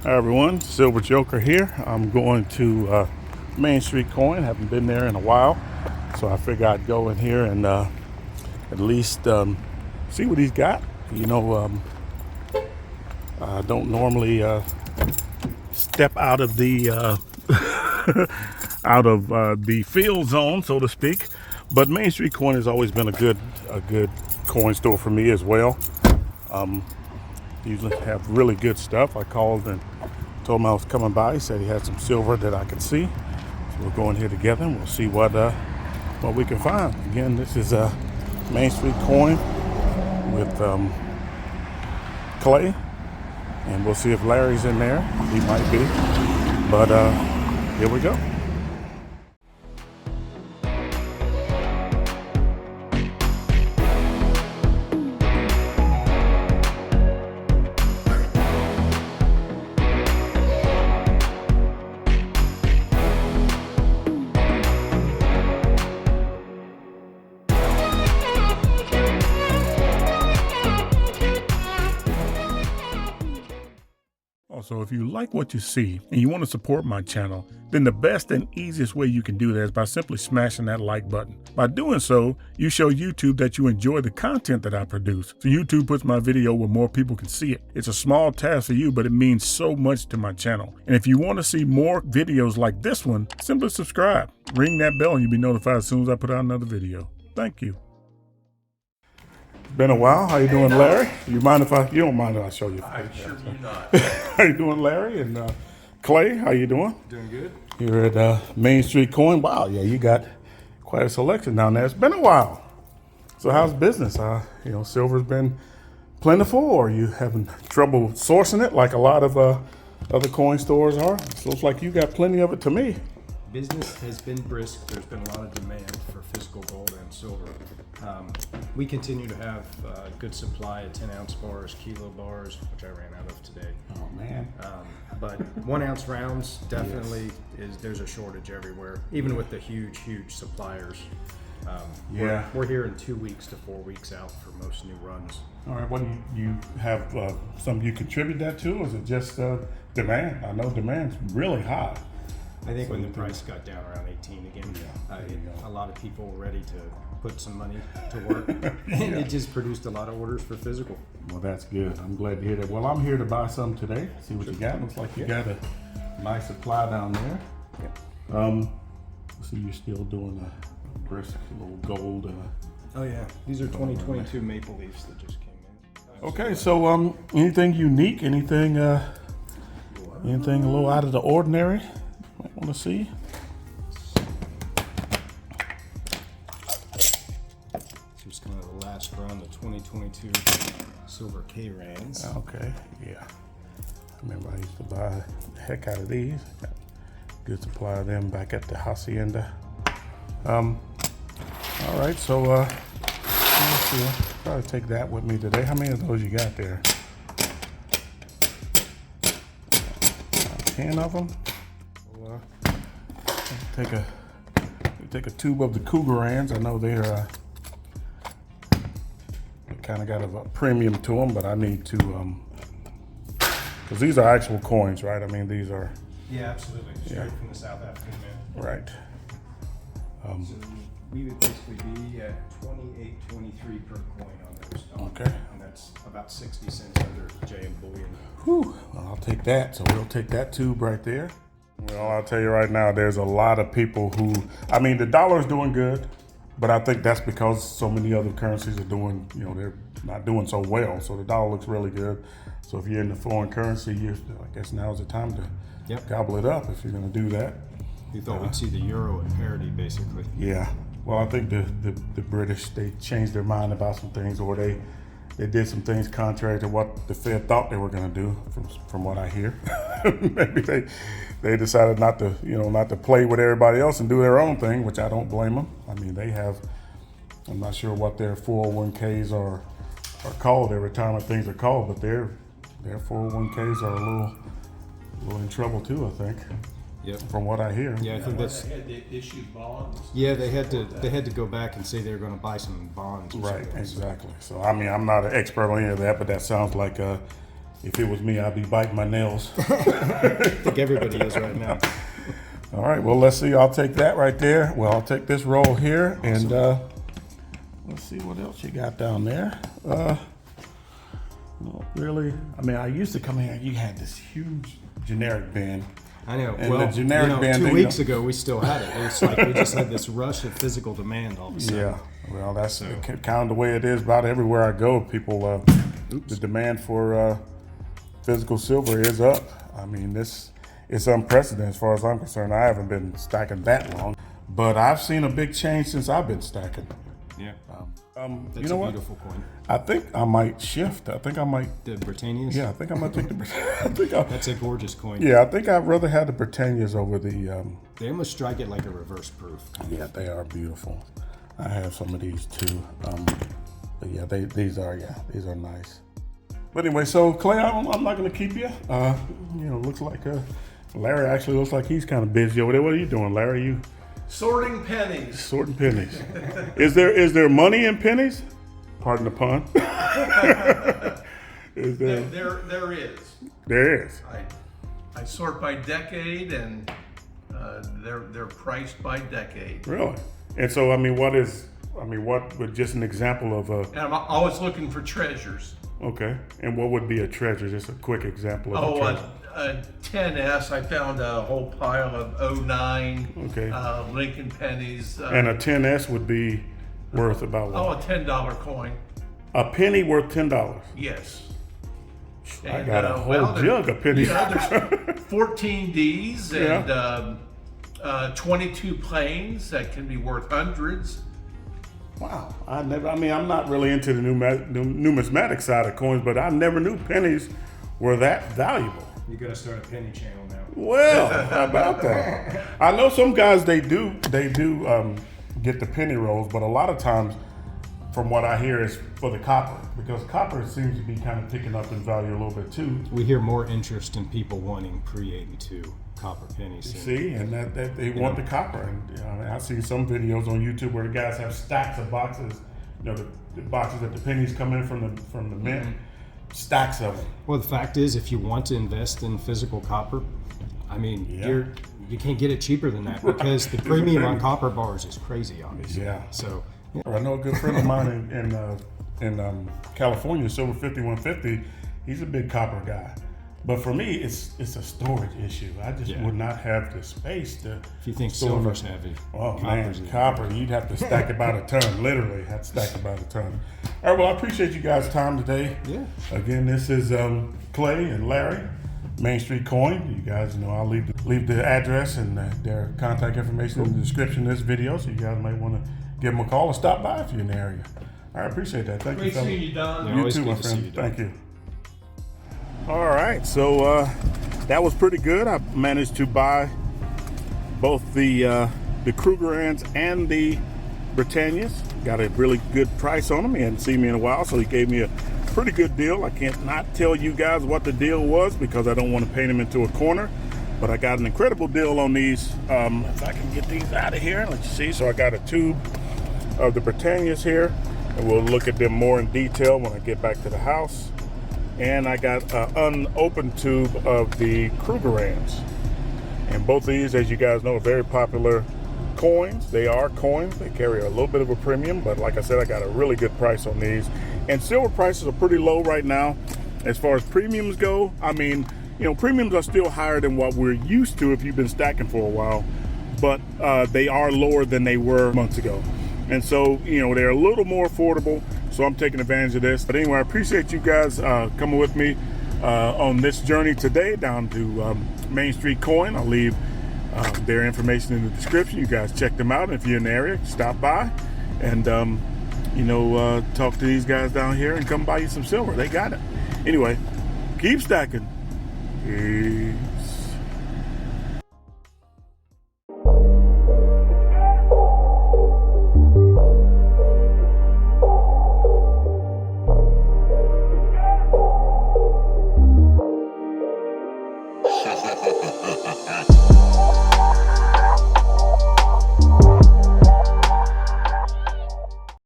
Hi everyone, Silver Joker here. I'm going to Main Street Coin. Haven't been there in a while, so I figured I'd go in here and at least see what he's got. I don't normally step out of the the field zone, so to speak. But Main Street Coin has always been a good coin store for me as well. Usually have really good stuff. I called and told him I was coming by. He said he had some silver that I could see. So we'll go in here together and we'll see what we can find. Again, this is Main Street Coin with Clay, and we'll see if Larry's in there. He might be, but here we go. So if you like what you see and you want to support my channel, then the best and easiest way you can do that is by simply smashing that like button. By doing so, you show YouTube that you enjoy the content that I produce. So YouTube puts my video where more people can see it. It's a small task for you, but it means so much to my channel. And if you want to see more videos like this one, simply subscribe. Ring that bell and you'll be notified as soon as I put out another video. Thank you. Been a while. How you doing, Larry? You don't mind if I show you? I sure do not. How you doing, Larry? And Clay, how you doing? Doing good. You're at Main Street Coin. Wow, yeah, you got quite a selection down there. It's been a while. So how's business? Silver's been plentiful, or you having trouble sourcing it like a lot of other coin stores are? It looks like you got plenty of it to me. Business has been brisk. There's been a lot of demand for physical gold and silver. We continue to have good supply of 10-ounce bars, kilo bars, which I ran out of today. Oh man! But 1 ounce rounds definitely there's a shortage everywhere, even with the huge suppliers. We're here in 2 weeks to 4 weeks out for most new runs. All right, what do you have? Something you contribute that to, or is it just demand? I know demand's really high. I think when the price got down around 18 again, a lot of people were ready to put some money to work, and it just produced a lot of orders for physical. Well, that's good. I'm glad to hear that. Well, I'm here to buy some today. See what you got. Looks like you got a nice supply down there. See, you're still doing a brisk little gold. Oh yeah, these are 2022 maple leafs that just came in. Okay, so anything unique? Anything a little out of the ordinary? Might want to see. This was kind of the last run, the 2022 silver Krugerrands. Okay, yeah. I remember I used to buy the heck out of these. Got good supply of them back at the hacienda. All right, so let's see. I'll probably take that with me today. How many of those you got there? 10 of them. Take a tube of the Krugerrands. I know they're kind of got a premium to them, but I need to because these are actual coins, right? I mean, these are. Yeah, absolutely. Straight from the South African Mint. Right. So we would basically be at 28.23 per coin on those. Okay. And that's about 60 cents under JM Bullion. Whew. Well, I'll take that. So we'll take that tube right there. Well, I'll tell you right now, there's a lot of people who, I mean, the dollar's doing good, but I think that's because so many other currencies are doing, they're not doing so well. So the dollar looks really good. So if you're in the foreign currency, I guess now's the time to gobble it up if you're going to do that. You thought we'd see the euro at parity, basically. Yeah. Well, I think the British, they changed their mind about some things, or they did some things contrary to what the Fed thought they were going to do, from what I hear. Maybe they decided not to play with everybody else and do their own thing, which I don't blame them. I mean, I'm not sure what their 401ks are called, their retirement things are called, but their 401ks are a little in trouble too, I think. Yep. From what I hear. Yeah, I think that's. They had to issue bonds. Yeah, they had to go back and say they were going to buy some bonds. Right, exactly. So I mean, I'm not an expert on any of that, but that sounds like if it was me, I'd be biting my nails. I think everybody is right now. All right, well, let's see. I'll take that right there. Well, I'll take this roll here, and let's see what else you got down there. Not really. I mean, I used to come here, you had this huge generic bin. I know. And well, the generic bin 2 weeks ago, we still had it. It was like we just had this rush of physical demand all of a sudden. Yeah, well, that's kind of the way it is about everywhere I go. People, the demand for physical silver is up. I mean, it's unprecedented as far as I'm concerned. I haven't been stacking that long, but I've seen a big change since I've been stacking. Yeah. That's you know a beautiful coin. I think I might shift. I think I might. The Brittanys? Yeah, I think I might take the. That's a gorgeous coin. Yeah, I think I'd rather have the Brittanys over the. They almost strike it like a reverse proof. Yeah, they are beautiful. I have some of these too. But yeah, these are nice. But anyway, so Clay, I'm not going to keep you. Looks like Larry actually looks like he's kind of busy over there. What are you doing, Larry? You sorting pennies. sorting pennies. Is there money in pennies? Pardon the pun. Is there? There is. There is. I sort by decade, and they're priced by decade. Really? And so, I mean, what would just an example of a? And I'm always looking for treasures. Okay. And what would be a treasure? Just a quick example of a treasure. A 10S. I found a whole pile of 09 Okay. Lincoln pennies. And a 10S would be worth about what? a $10 coin. A penny worth $10. Yes. I got a whole jug of pennies. There's 14 Ds and 22 planes that can be worth hundreds. Wow. I'm not really into the numismatic side of coins, but I never knew pennies were that valuable. You got to start a penny channel now. Well, how about that? I know some guys, they do get the penny rolls, but a lot of times, from what I hear, is for the copper, because copper seems to be kind of picking up in value a little bit too. We hear more interest in people wanting pre-82 copper pennies. See, and that they want the copper. And I see some videos on YouTube where the guys have stacks of boxes, the boxes that the pennies come in from the mint, stacks of them. Well, the fact is, if you want to invest in physical copper, I mean, you can't get it cheaper than that, because the premium on copper bars is crazy, obviously. Yeah. So. I know a good friend of mine in California, Silver 5150. He's a big copper guy, but for me, it's a storage issue. I just would not have the space to. If you think silver's heavy, oh man, copper, you'd have to stack about a ton. Literally, have to stack about a ton. All right, well, I appreciate you guys' time today. Yeah. Again, this is Clay and Larry, Main Street Coin. You guys know I'll leave the address and their contact information in the description of this video, so you guys might want to give them a call or stop by if you're in the area. I appreciate that. Thank you, fellas. Great seeing you, Don. You too, my friend. Thank you. All right, so that was pretty good. I managed to buy both the Krugerrands and the Brittanys. Got a really good price on them. He hadn't seen me in a while, so he gave me a pretty good deal. I can't not tell you guys what the deal was because I don't want to paint him into a corner. But I got an incredible deal on these. If I can get these out of here, let's see. So I got a tube of the Brittanys here, and we'll look at them more in detail when I get back to the house. And I got an unopened tube of the Krugerrands. And both of these, as you guys know, are very popular coins. They are coins. They carry a little bit of a premium, but like I said, I got a really good price on these. And silver prices are pretty low right now. As far as premiums go, I mean, premiums are still higher than what we're used to if you've been stacking for a while, but they are lower than they were months ago. And so, they're a little more affordable, so I'm taking advantage of this. But anyway, I appreciate you guys coming with me on this journey today down to Main Street Coin. I'll leave their information in the description. You guys check them out. If you're in the area, stop by and, talk to these guys down here and come buy you some silver. They got it. Anyway, keep stacking. Peace.